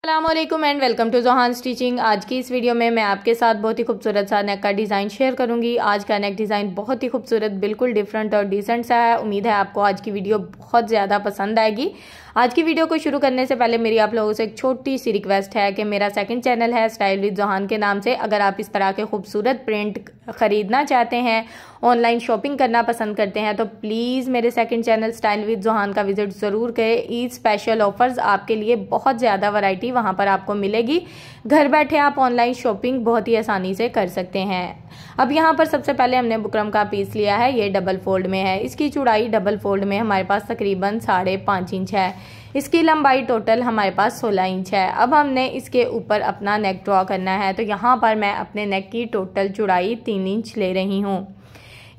अस्सलामुअलैकुम and welcome to Johan stitching. आज की इस वीडियो में मैं आपके साथ बहुत ही खूबसूरत सा नेक का डिज़ाइन शेयर करूंगी। आज का नेक डिज़ाइन बहुत ही खूबसूरत, बिल्कुल डिफरेंट और डिसेंट सा है। उम्मीद है आपको आज की वीडियो बहुत ज़्यादा पसंद आएगी। आज की वीडियो को शुरू करने से पहले मेरी आप लोगों से एक छोटी सी रिक्वेस्ट है कि मेरा सेकंड चैनल है स्टाइल विद जोहान के नाम से। अगर आप इस तरह के खूबसूरत प्रिंट खरीदना चाहते हैं, ऑनलाइन शॉपिंग करना पसंद करते हैं, तो प्लीज़ मेरे second channel style with Johan का विजिट ज़रूर करें। ईद स्पेशल ऑफर्स आपके लिए बहुत ज़्यादा वैरायटी वहाँ पर आपको मिलेगी। घर बैठे आप ऑनलाइन शॉपिंग बहुत ही आसानी से कर सकते हैं। अब यहाँ पर सबसे पहले हमने बुकरम का पीस लिया है, ये डबल फोल्ड में है। इसकी चौड़ाई डबल फोल्ड में हमारे पास तकरीबन 5.5 इंच है। इसकी लंबाई टोटल हमारे पास 16 इंच है। अब हमने इसके ऊपर अपना नेक ड्रॉ करना है, तो यहाँ पर मैं अपने नेक की टोटल चौड़ाई 3 इंच ले रही हूँ।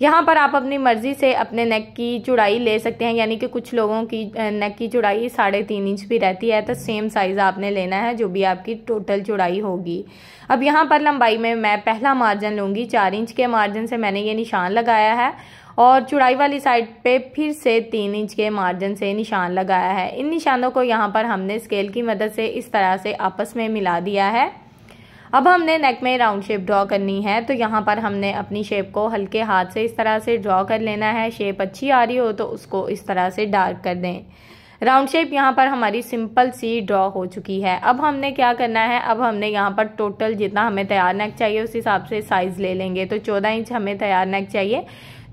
यहाँ पर आप अपनी मर्जी से अपने नेक की चौड़ाई ले सकते हैं, यानी कि कुछ लोगों की नेक की चौड़ाई 3.5 इंच भी रहती है, तो सेम साइज़ आपने लेना है जो भी आपकी टोटल चौड़ाई होगी। अब यहाँ पर लंबाई में मैं पहला मार्जिन लूँगी। 4 इंच के मार्जिन से मैंने ये निशान लगाया है और चौड़ाई वाली साइड पे फिर से 3 इंच के मार्जिन से निशान लगाया है। इन निशानों को यहाँ पर हमने स्केल की मदद से इस तरह से आपस में मिला दिया है। अब हमने नेक में राउंड शेप ड्रॉ करनी है, तो यहाँ पर हमने अपनी शेप को हल्के हाथ से इस तरह से ड्रॉ कर लेना है। शेप अच्छी आ रही हो तो उसको इस तरह से डार्क कर दें। राउंड शेप यहाँ पर हमारी सिंपल सी ड्रॉ हो चुकी है। अब हमने क्या करना है, अब हमने यहाँ पर टोटल जितना हमें तैयार नेक चाहिए उस हिसाब से साइज़ ले लेंगे। तो 14 इंच हमें तैयार नेक चाहिए।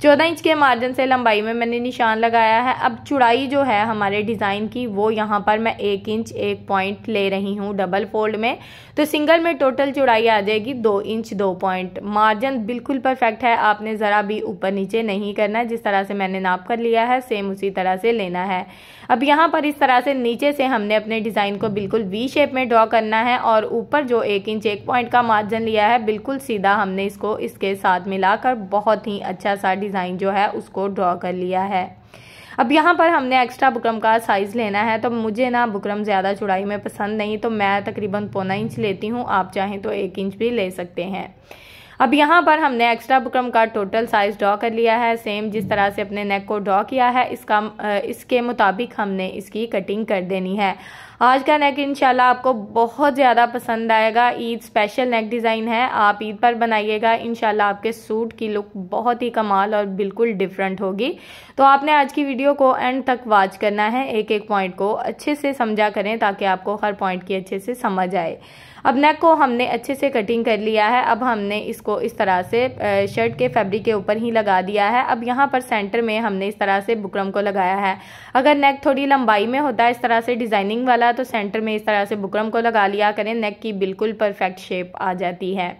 14 इंच के मार्जिन से लंबाई में मैंने निशान लगाया है। अब चौड़ाई जो है हमारे डिज़ाइन की वो यहाँ पर मैं 1 इंच 1 पॉइंट ले रही हूँ डबल फोल्ड में, तो सिंगल में टोटल चौड़ाई आ जाएगी 2 इंच 2 पॉइंट। मार्जिन बिल्कुल परफेक्ट है, आपने ज़रा भी ऊपर नीचे नहीं करना है। जिस तरह से मैंने नाप कर लिया है सेम उसी तरह से लेना है। अब यहाँ पर इस तरह से नीचे से हमने अपने डिज़ाइन को बिल्कुल वी शेप में ड्रॉ करना है और ऊपर जो 1 इंच 1 पॉइंट का मार्जिन लिया है बिल्कुल सीधा हमने इसको इसके साथ मिलाकर बहुत ही अच्छा सा डिज़ाइन जो है उसको ड्रॉ कर लिया है। अब यहाँ पर हमने एक्स्ट्रा बुकरम का साइज़ लेना है, तो मुझे ना बुकरम ज़्यादा चौड़ाई में पसंद नहीं, तो मैं तकरीबन 1.25 इंच लेती हूँ। आप चाहें तो 1 इंच भी ले सकते हैं। अब यहाँ पर हमने एक्स्ट्रा बुकरम का टोटल साइज़ ड्रॉ कर लिया है। सेम जिस तरह से अपने नेक को ड्रॉ किया है इसके मुताबिक हमने इसकी कटिंग कर देनी है। आज का नेक इंशाल्लाह आपको बहुत ज़्यादा पसंद आएगा। ईद स्पेशल नेक डिज़ाइन है, आप ईद पर बनाइएगा। इंशाल्लाह आपके सूट की लुक बहुत ही कमाल और बिल्कुल डिफरेंट होगी। तो आपने आज की वीडियो को एंड तक वॉच करना है, एक एक पॉइंट को अच्छे से समझा करें ताकि आपको हर पॉइंट की अच्छे से समझ आए। अब नेक को हमने अच्छे से कटिंग कर लिया है। अब हमने इसको इस तरह से शर्ट के फैब्रिक के ऊपर ही लगा दिया है। अब यहाँ पर सेंटर में हमने इस तरह से बुकरम को लगाया है। अगर नेक थोड़ी लंबाई में होता है इस तरह से डिज़ाइनिंग वाला, तो सेंटर में इस तरह से बुकरम को लगा लिया करें, नेक की बिल्कुल परफेक्ट शेप आ जाती है।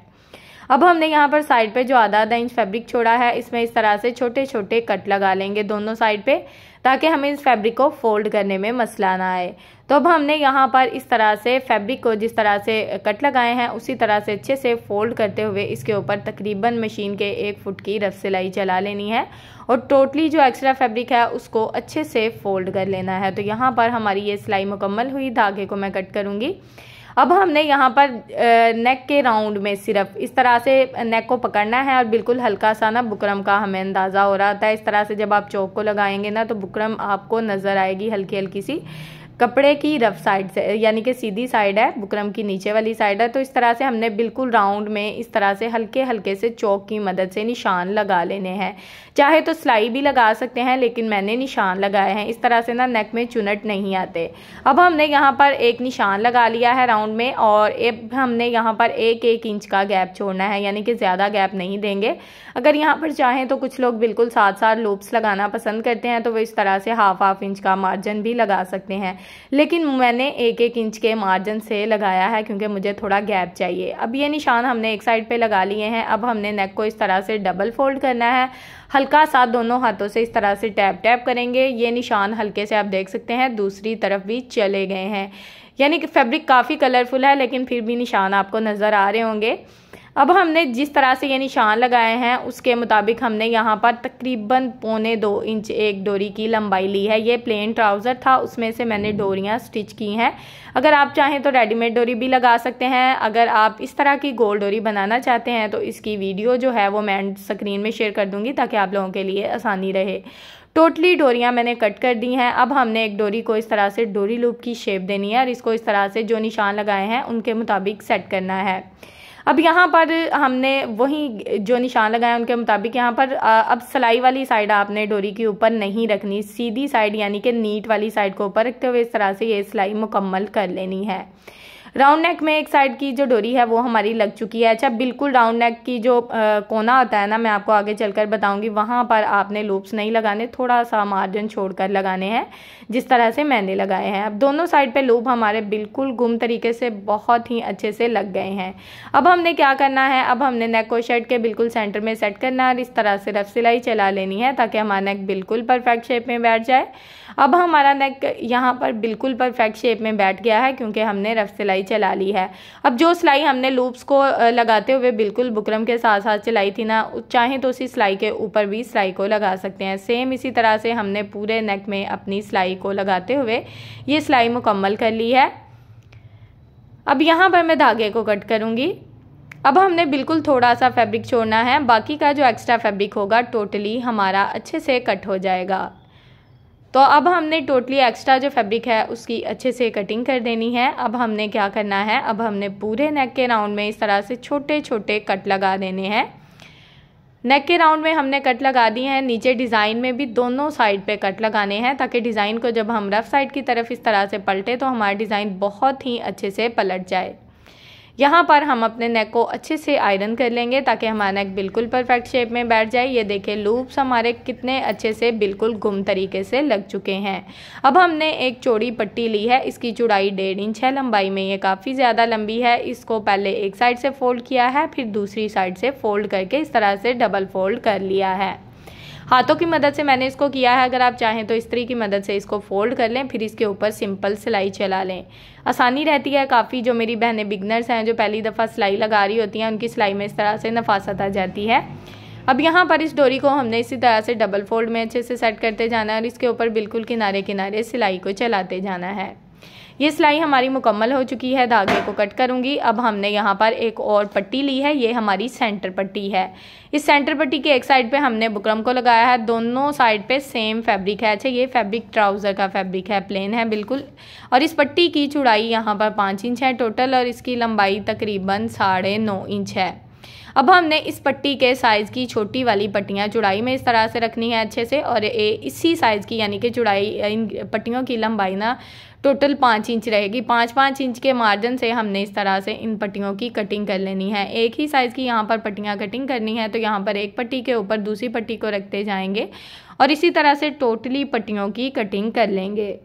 अब हमने यहाँ पर साइड पे जो आधा इंच फैब्रिक छोड़ा है इसमें इस तरह से छोटे छोटे कट लगा लेंगे दोनों साइड पे, ताकि हमें इस फैब्रिक को फोल्ड करने में मसला ना आए। तो अब हमने यहाँ पर इस तरह से फैब्रिक को जिस तरह से कट लगाए हैं उसी तरह से अच्छे से फोल्ड करते हुए इसके ऊपर तकरीबन मशीन के 1 फुट की रफ सिलाई चला लेनी है और टोटली जो एक्स्ट्रा फैब्रिक है उसको अच्छे से फोल्ड कर लेना है। तो यहाँ पर हमारी ये सिलाई मुकम्मल हुई, धागे को मैं कट करूँगी। अब हमने यहाँ पर नेक के राउंड में सिर्फ इस तरह से नेक को पकड़ना है और बिल्कुल हल्का सा ना बुकरम का हमें अंदाज़ा हो रहा था। इस तरह से जब आप चौक को लगाएंगे ना तो बुकरम आपको नज़र आएगी हल्की हल्की सी कपड़े की रफ साइड से, यानी कि सीधी साइड है, बुकरम की नीचे वाली साइड है। तो इस तरह से हमने बिल्कुल राउंड में इस तरह से हल्के हल्के से चौक की मदद से निशान लगा लेने हैं। चाहे तो सिलाई भी लगा सकते हैं, लेकिन मैंने निशान लगाए हैं। इस तरह से ना नेक में चुनट नहीं आते। अब हमने यहाँ पर एक निशान लगा लिया है राउंड में और अब हमने यहाँ पर 1-1 इंच का गैप छोड़ना है, यानी कि ज़्यादा गैप नहीं देंगे। अगर यहाँ पर चाहें तो कुछ लोग बिल्कुल साथ लूप्स लगाना पसंद करते हैं, तो वो इस तरह से हाफ इंच का मार्जिन भी लगा सकते हैं, लेकिन मैंने 1-1 इंच के मार्जिन से लगाया है क्योंकि मुझे थोड़ा गैप चाहिए। अब ये निशान हमने एक साइड पे लगा लिए हैं। अब हमने नेक को इस तरह से डबल फोल्ड करना है, हल्का सा दोनों हाथों से इस तरह से टैप करेंगे। ये निशान हल्के से आप देख सकते हैं दूसरी तरफ भी चले गए हैं, यानी कि फैब्रिक काफ़ी कलरफुल है लेकिन फिर भी निशान आपको नज़र आ रहे होंगे। अब हमने जिस तरह से ये निशान लगाए हैं उसके मुताबिक हमने यहाँ पर तकरीबन 1.25 इंच एक डोरी की लंबाई ली है। ये प्लेन ट्राउज़र था, उसमें से मैंने डोरियाँ स्टिच की हैं। अगर आप चाहें तो रेडीमेड डोरी भी लगा सकते हैं। अगर आप इस तरह की गोल डोरी बनाना चाहते हैं तो इसकी वीडियो जो है वो मैं स्क्रीन में शेयर कर दूंगी ताकि आप लोगों के लिए आसानी रहे। टोटली डोरियां मैंने कट कर दी हैं। अब हमने एक डोरी को इस तरह से डोरी लूप की शेप देनी है और इसको इस तरह से जो निशान लगाए हैं उनके मुताबिक सेट करना है। अब यहाँ पर हमने वही जो निशान लगाए उनके मुताबिक यहाँ पर अब सिलाई वाली साइड आपने डोरी के ऊपर नहीं रखनी, सीधी साइड यानी कि नीट वाली साइड को ऊपर रखते हुए इस तरह से ये सिलाई मुकम्मल कर लेनी है। राउंड नेक में एक साइड की जो डोरी है वो हमारी लग चुकी है। अच्छा, बिल्कुल राउंड नेक की जो कोना होता है ना, मैं आपको आगे चलकर बताऊंगी, वहाँ पर आपने लूप्स नहीं लगाने, थोड़ा सा मार्जिन छोड़कर लगाने हैं जिस तरह से मैंने लगाए हैं। अब दोनों साइड पे लूप हमारे बिल्कुल गुम तरीके से बहुत ही अच्छे से लग गए हैं। अब हमने क्या करना है, अब हमने नेक को शर्ट के बिल्कुल सेंटर में सेट करना है और इस तरह से रफ सिलाई चला लेनी है ताकि हमारा नेक बिल्कुल परफेक्ट शेप में बैठ जाए। अब हमारा नेक यहाँ पर बिल्कुल परफेक्ट शेप में बैठ गया है क्योंकि हमने रफ सिलाई चला ली है। अब जो सिलाई हमने लूप्स को लगाते हुए बिल्कुल बुकरम के साथ साथ चलाई थी ना, चाहें तो उसी सिलाई के ऊपर भी सिलाई को लगा सकते हैं। सेम इसी तरह से हमने पूरे नेक में अपनी सिलाई को लगाते हुए ये सिलाई मुकम्मल कर ली है। अब यहाँ पर मैं धागे को कट करूँगी। अब हमने बिल्कुल थोड़ा सा फैब्रिक छोड़ना है, बाकी का जो एक्स्ट्रा फैब्रिक होगा टोटली हमारा अच्छे से कट हो जाएगा। तो अब हमने टोटली एक्स्ट्रा जो फैब्रिक है उसकी अच्छे से कटिंग कर देनी है। अब हमने क्या करना है, अब हमने पूरे नेक के राउंड में इस तरह से छोटे छोटे कट लगा देने हैं। नेक के राउंड में हमने कट लगा दिए हैं, नीचे डिज़ाइन में भी दोनों साइड पे कट लगाने हैं ताकि डिज़ाइन को जब हम रफ साइड की तरफ इस तरह से पलटे तो हमारा डिज़ाइन बहुत ही अच्छे से पलट जाए। यहाँ पर हम अपने नेक को अच्छे से आयरन कर लेंगे ताकि हमारा नेक बिल्कुल परफेक्ट शेप में बैठ जाए। ये देखें लूप्स हमारे कितने अच्छे से बिल्कुल गुम तरीके से लग चुके हैं। अब हमने एक चौड़ी पट्टी ली है, इसकी चौड़ाई 1.5 इंच है, लंबाई में ये काफ़ी ज़्यादा लंबी है। इसको पहले एक साइड से फोल्ड किया है, फिर दूसरी साइड से फोल्ड करके इस तरह से डबल फोल्ड कर लिया है। हाथों की मदद से मैंने इसको किया है, अगर आप चाहें तो इस्त्री की मदद से इसको फोल्ड कर लें, फिर इसके ऊपर सिंपल सिलाई चला लें। आसानी रहती है काफ़ी। जो मेरी बहनें बिगनर्स हैं जो पहली दफ़ा सिलाई लगा रही होती हैं उनकी सिलाई में इस तरह से नफासत आ जाती है। अब यहाँ पर इस डोरी को हमने इसी तरह से डबल फोल्ड में अच्छे से सेट करते जाना है और इसके ऊपर बिल्कुल किनारे किनारे सिलाई को चलाते जाना है। ये सिलाई हमारी मुकम्मल हो चुकी है, धागे को कट करूंगी। अब हमने यहाँ पर एक और पट्टी ली है, ये हमारी सेंटर पट्टी है। इस सेंटर पट्टी के एक साइड पे हमने बुकरम को लगाया है, दोनों साइड पे सेम फैब्रिक है। अच्छा, ये फैब्रिक ट्राउज़र का फैब्रिक है, प्लेन है बिल्कुल। और इस पट्टी की चौड़ाई यहाँ पर 5 इंच है टोटल और इसकी लंबाई तकरीबन 9.5 इंच है। अब हमने इस पट्टी के साइज़ की छोटी वाली पट्टियाँ चौड़ाई में इस तरह से रखनी है अच्छे से, और इसी साइज़ की यानी कि चौड़ाई इन पट्टियों की लंबाई ना टोटल 5 इंच रहेगी। 5-5 इंच के मार्जिन से हमने इस तरह से इन पट्टियों की कटिंग कर लेनी है। एक ही साइज़ की यहाँ पर पट्टियाँ कटिंग करनी है, तो यहाँ पर एक पट्टी के ऊपर दूसरी पट्टी को रखते जाएंगे और इसी तरह से टोटली पट्टियों की कटिंग कर लेंगे।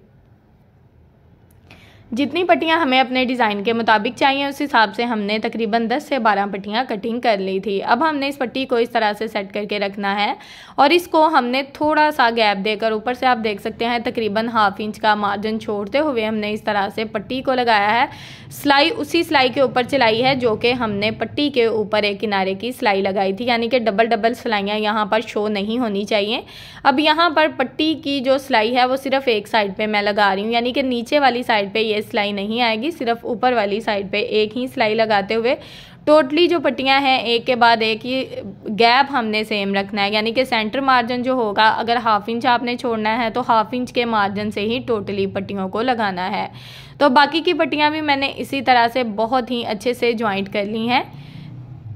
जितनी पट्टियाँ हमें अपने डिज़ाइन के मुताबिक चाहिए उस हिसाब से हमने तकरीबन 10 से 12 पट्टियाँ कटिंग कर ली थी। अब हमने इस पट्टी को इस तरह से सेट करके रखना है और इसको हमने थोड़ा सा गैप देकर, ऊपर से आप देख सकते हैं तकरीबन 1/2 इंच का मार्जिन छोड़ते हुए हमने इस तरह से पट्टी को लगाया है। सिलाई उसी सिलाई के ऊपर चलाई है जो कि हमने पट्टी के ऊपर एक किनारे की सिलाई लगाई थी, यानी कि डबल सिलाइयाँ यहाँ पर शो नहीं होनी चाहिए। अब यहाँ पर पट्टी की जो सिलाई है वो सिर्फ एक साइड पे मैं लगा रही हूँ, यानी कि नीचे वाली साइड पे ये सिलाई नहीं आएगी, सिर्फ ऊपर वाली साइड पे एक ही सिलाई लगाते हुए टोटली जो पट्टियां हैं एक के बाद एक ही गैप हमने सेम रखना है। यानी कि सेंटर मार्जिन जो होगा, अगर 1/2 इंच आपने छोड़ना है तो 1/2 इंच के मार्जिन से ही टोटली पट्टियों को लगाना है। तो बाकी की पट्टियां भी मैंने इसी तरह से बहुत ही अच्छे से ज्वाइंट कर ली हैं।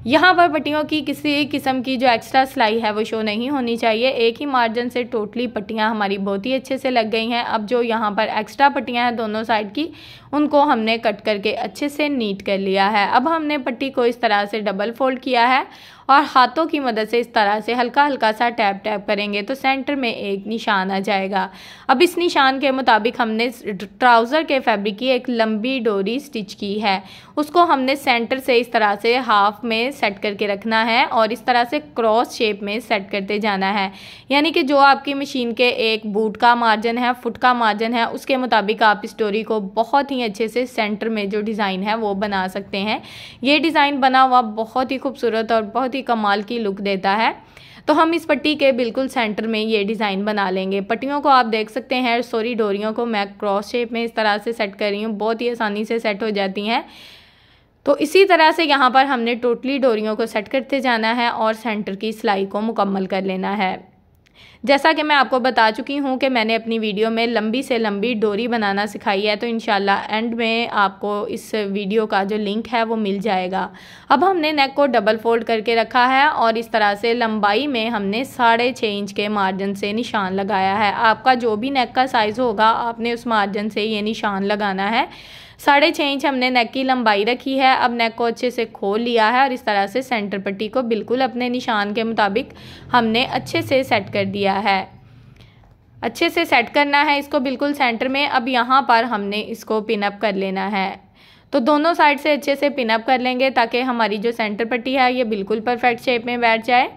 यहाँ पर पट्टियों की किसी किस्म की जो एक्स्ट्रा सिलाई है वो शो नहीं होनी चाहिए। एक ही मार्जिन से टोटली पट्टियाँ हमारी बहुत ही अच्छे से लग गई हैं। अब जो यहाँ पर एक्स्ट्रा पट्टियाँ हैं दोनों साइड की, उनको हमने कट करके अच्छे से नीट कर लिया है। अब हमने पट्टी को इस तरह से डबल फोल्ड किया है और हाथों की मदद से इस तरह से हल्का हल्का सा टैप टैप करेंगे तो सेंटर में एक निशान आ जाएगा। अब इस निशान के मुताबिक हमने ट्राउज़र के फैब्रिक की एक लंबी डोरी स्टिच की है, उसको हमने सेंटर से इस तरह से हाफ में सेट करके रखना है और इस तरह से क्रॉस शेप में सेट करते जाना है। यानी कि जो आपकी मशीन के एक बूट का मार्जिन है, फुट का मार्जिन है, उसके मुताबिक आप इस डोरी को बहुत ही अच्छे से सेंटर में जो डिज़ाइन है वो बना सकते हैं। ये डिज़ाइन बना हुआ बहुत ही खूबसूरत और बहुत ही कमाल की लुक देता है। तो हम इस पट्टी के बिल्कुल सेंटर में ये डिज़ाइन बना लेंगे। पट्टियों को आप देख सकते हैं, सॉरी डोरियों को मैं क्रॉस शेप में इस तरह से सेट कर रही हूँ, बहुत ही आसानी से सेट हो जाती हैं। तो इसी तरह से यहाँ पर हमने टोटली डोरियों को सेट करते जाना है और सेंटर की सिलाई को मुकम्मल कर लेना है। जैसा कि मैं आपको बता चुकी हूँ कि मैंने अपनी वीडियो में लंबी से लंबी डोरी बनाना सिखाई है, तो इंशाल्लाह एंड में आपको इस वीडियो का जो लिंक है वो मिल जाएगा। अब हमने नेक को डबल फोल्ड करके रखा है और इस तरह से लंबाई में हमने 6.5 इंच के मार्जिन से निशान लगाया है। आपका जो भी नेक का साइज़ होगा आपने उस मार्जिन से ये निशान लगाना है। 6.5 इंच हमने नेक की लंबाई रखी है। अब नेक को अच्छे से खोल लिया है और इस तरह से सेंटर पट्टी को बिल्कुल अपने निशान के मुताबिक हमने अच्छे से सेट कर दिया है। अच्छे से सेट करना है इसको बिल्कुल सेंटर में। अब यहाँ पर हमने इसको पिन अप कर लेना है, तो दोनों साइड से अच्छे से पिन अप कर लेंगे ताकि हमारी जो सेंटर पट्टी है ये बिल्कुल परफेक्ट शेप में बैठ जाए।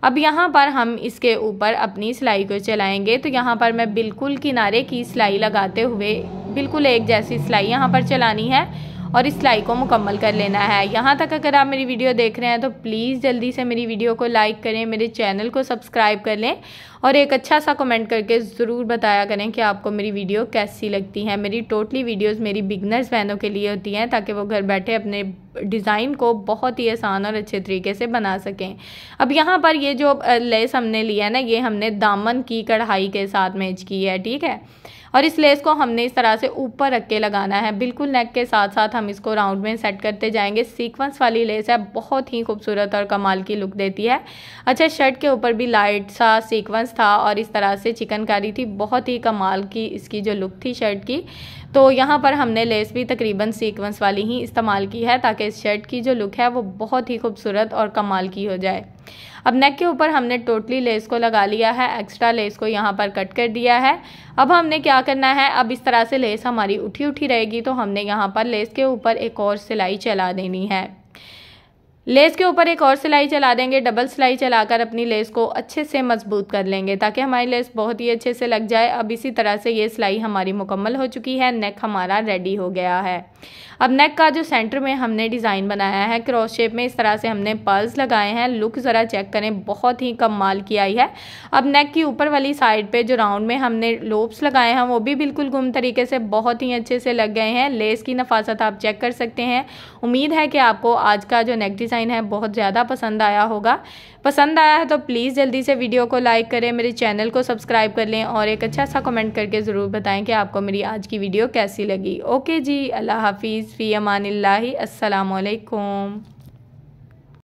अब यहाँ पर हम इसके ऊपर अपनी सिलाई को चलाएंगे, तो यहाँ पर मैं बिल्कुल किनारे की सिलाई लगाते हुए बिल्कुल एक जैसी सिलाई यहाँ पर चलानी है और इस सिलाई को मुकम्मल कर लेना है। यहाँ तक अगर आप मेरी वीडियो देख रहे हैं तो प्लीज़ जल्दी से मेरी वीडियो को लाइक करें, मेरे चैनल को सब्सक्राइब कर लें और एक अच्छा सा कमेंट करके ज़रूर बताया करें कि आपको मेरी वीडियो कैसी लगती है। मेरी टोटली वीडियोस मेरी बिगनर्स बहनों के लिए होती हैं ताकि वो घर बैठे अपने डिज़ाइन को बहुत ही आसान और अच्छे तरीके से बना सकें। अब यहाँ पर ये जो लेस हमने लिया है ना, ये हमने दामन की कढ़ाई के साथ मैच की है, ठीक है। और इस लेस को हमने इस तरह से ऊपर रख के लगाना है, बिल्कुल नेक के साथ साथ हम इसको राउंड में सेट करते जाएंगे। सीक्वेंस वाली लेस है, बहुत ही खूबसूरत और कमाल की लुक देती है। अच्छा, शर्ट के ऊपर भी लाइट सा सीक्वेंस था और इस तरह से चिकनकारी थी, बहुत ही कमाल की इसकी जो लुक थी शर्ट की। तो यहाँ पर हमने लेस भी तकरीबन सीक्वेंस वाली ही इस्तेमाल की है ताकि इस शर्ट की जो लुक है वो बहुत ही खूबसूरत और कमाल की हो जाए। अब नेक के ऊपर हमने टोटली लेस को लगा लिया है, एक्स्ट्रा लेस को यहाँ पर कट कर दिया है। अब हमने क्या करना है, अब इस तरह से लेस हमारी उठी उठी रहेगी तो हमने यहाँ पर लेस के ऊपर एक और सिलाई चला देनी है। लेस के ऊपर एक और सिलाई चला देंगे, डबल सिलाई चलाकर अपनी लेस को अच्छे से मजबूत कर लेंगे ताकि हमारी लेस बहुत ही अच्छे से लग जाए। अब इसी तरह से ये सिलाई हमारी मुकम्मल हो चुकी है, नेक हमारा रेडी हो गया है। अब नेक का जो सेंटर में हमने डिज़ाइन बनाया है क्रॉस शेप में, इस तरह से हमने पर्ल्स लगाए हैं। लुक ज़रा चेक करें, बहुत ही कमाल की आई है। अब नेक की ऊपर वाली साइड पे जो राउंड में हमने लोब्स लगाए हैं वो भी बिल्कुल गुम तरीके से बहुत ही अच्छे से लग गए हैं। लेस की नफासत आप चेक कर सकते हैं। उम्मीद है कि आपको आज का जो नेक डिज़ाइन है बहुत ज़्यादा पसंद आया होगा। पसंद आया है तो प्लीज़ जल्दी से वीडियो को लाइक करें, मेरे चैनल को सब्सक्राइब कर लें और एक अच्छा सा कमेंट करके ज़रूर बताएं कि आपको मेरी आज की वीडियो कैसी लगी। ओके जी, अल्लाह हाफिज़, फ़ी अमानिल्लाहि, अस्सलामु अलैकुम।